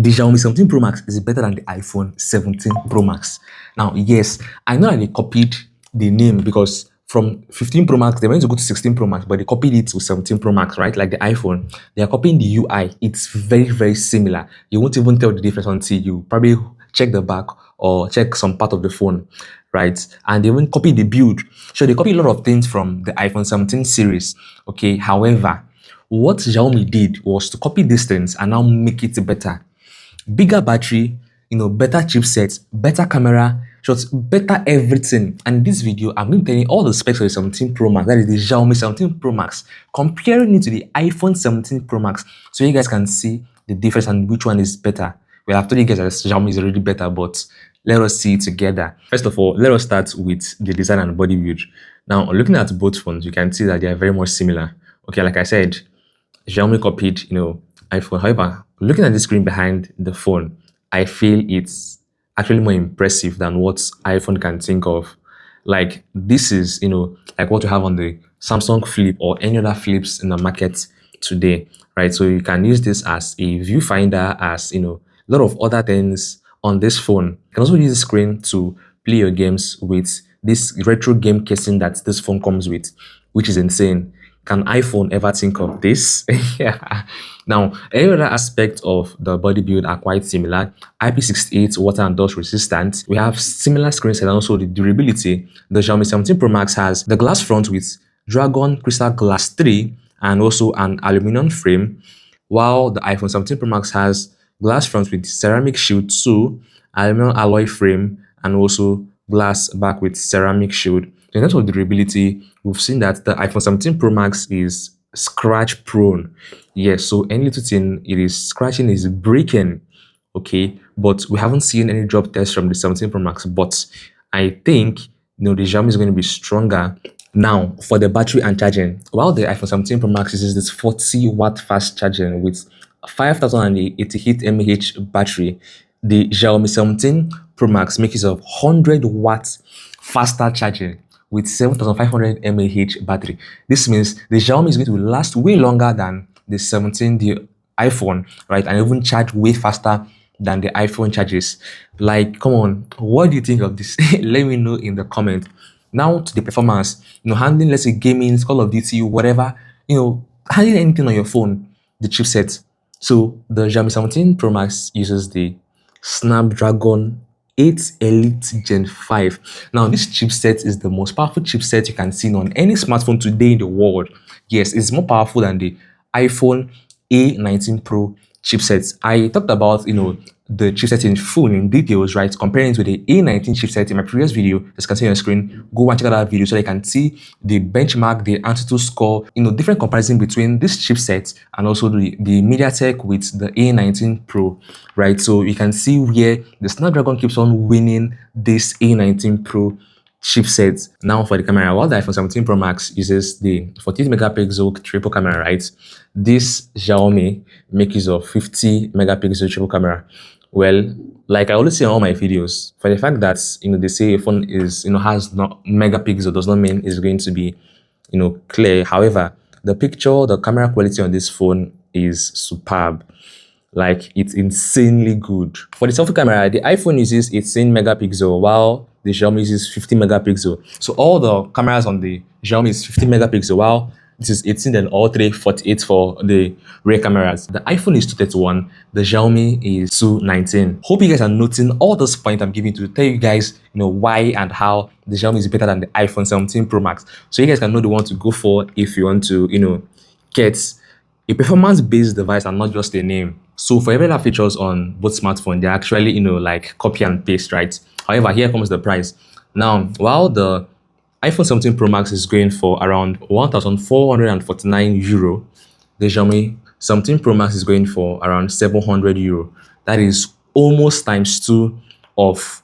The Xiaomi 17 Pro Max is better than the iPhone 17 Pro Max. Now, yes, I know that they copied the name because from 15 Pro Max, they went to go to 16 Pro Max, but they copied it to 17 Pro Max, right? Like the iPhone. They are copying the UI. It's very, very similar. You won't even tell the difference until you probably check the back or check some part of the phone, right? And they even copy the build. So they copy a lot of things from the iPhone 17 series, okay? However, what Xiaomi did was to copy these things and now make it better. Bigger battery, better chipset, better camera, shots, better everything. And in this video, I'm going to tell you all the specs of the 17 Pro Max, that is the Xiaomi 17 Pro Max, comparing it to the iPhone 17 Pro Max, so you guys can see the difference and which one is better. Well, I've told you guys that Xiaomi is already better, but let us see it together. First of all, let us start with the design and body build. Now, looking at both phones, you can see that they are very much similar. Okay, like I said, Xiaomi copied, iPhone. However, looking at the screen behind the phone, I feel it's actually more impressive than what iPhone can think of. Like this is, like what you have on the Samsung Flip or any other flips in the market today, right? So you can use this as a viewfinder, as a lot of other things on this phone. You can also use the screen to play your games with this retro game casing that this phone comes with, which is insane. Can iPhone ever think of this? Yeah. Now, every other aspect of the body build are quite similar. IP68 water and dust resistant. We have similar screens and also the durability. The Xiaomi 17 Pro Max has the glass front with Dragon Crystal Glass 3 and also an aluminum frame, while the iPhone 17 Pro Max has glass front with ceramic shield 2, aluminum alloy frame, and also glass back with ceramic shield. In terms of durability, we've seen that the iPhone 17 Pro Max is scratch prone. Yes, so any little thing it is scratching is breaking. Okay, but we haven't seen any drop tests from the 17 Pro Max. But I think the Xiaomi is going to be stronger. Now, for the battery and charging, while the iPhone 17 Pro Max uses this 40-watt fast charging with 5088 mAh battery, the Xiaomi 17 Pro Max makes use of 100 watts faster charging with 7500 mAh battery. This means the Xiaomi is going to last way longer than the 17, the iPhone, right? And even charge way faster than the iPhone charges. Like, come on, what do you think of this? Let me know in the comment. Now to the performance, handling, let's say, gaming, Call of Duty, whatever, handling anything on your phone, the chipset. So the Xiaomi 17 Pro Max uses the Snapdragon 8 Elite Gen 5. Now, this chipset is the most powerful chipset you can see on any smartphone today in the world. Yes, it's more powerful than the iPhone A19 Pro chipsets. I talked about, the chipset in full in details, right? Comparing to the A19 chipset in my previous video. As you can see on your screen, go and check out that video so you can see the benchmark, the Antutu score, different comparison between this chipset and also the MediaTek with the A19 Pro, right? So you can see where the Snapdragon keeps on winning this A19 Pro chipset. Now for the camera, while the iPhone 17 Pro Max uses the 48 megapixel triple camera, right? This Xiaomi makes use of 50 megapixel triple camera. Well, like I always say on all my videos, for the fact that they say a phone is has not megapixel does not mean it's going to be clear. However, the camera quality on this phone is superb. Like, it's insanely good. For the selfie camera, the iPhone uses 18 megapixel while the Xiaomi uses 50 megapixel. So all the cameras on the Xiaomi is 50 megapixel while this is 18 and all three 48 for the rear cameras. The iPhone is 231, the Xiaomi is 219. Hope you guys are noting all those points I'm giving to tell you guys why and how the Xiaomi is better than the iPhone 17 Pro Max. So you guys can know the one to go for if you want to get a performance-based device and not just a name. So for every other features on both smartphones, they're actually like copy and paste, right? However, here comes the price. Now, while the iPhone 17 Pro Max is going for around 1,449 euro, the Xiaomi 17 Pro Max is going for around 700 euro. That is almost ×2 of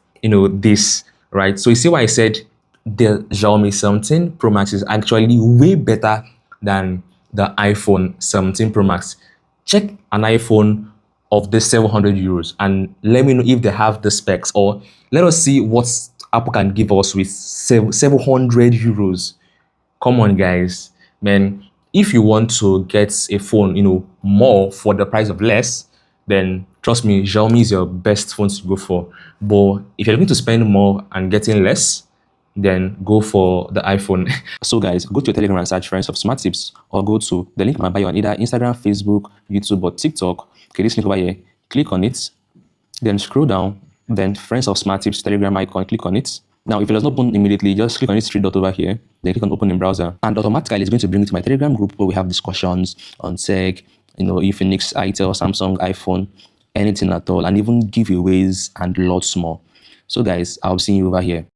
this, right? So you see why I said the Xiaomi 17 Pro Max is actually way better than the iPhone 17 Pro Max. Check an iPhone of the 700 euros and let me know if they have the specs, or let us see what Apple can give us with 700 euros. Come on, guys, man. If you want to get a phone more for the price of less, then Trust me, Xiaomi is your best phone to go for. But if you're looking to spend more and getting less, then go for the iPhone. So guys, go to your Telegram and search Friends of Smart Tips, or go to the link in my bio on either Instagram, Facebook, YouTube, or TikTok. Okay, this link over here, click on it, then scroll down, then Friends of Smart Tips Telegram icon, click on it. Now, if it does not open immediately, just click on this three dot over here, then click on open in browser. And automatically it's going to bring you to my Telegram group where we have discussions on tech, Infinix, Itel, Samsung, iPhone, anything at all, and even giveaways and lots more. So guys, I'll see you over here.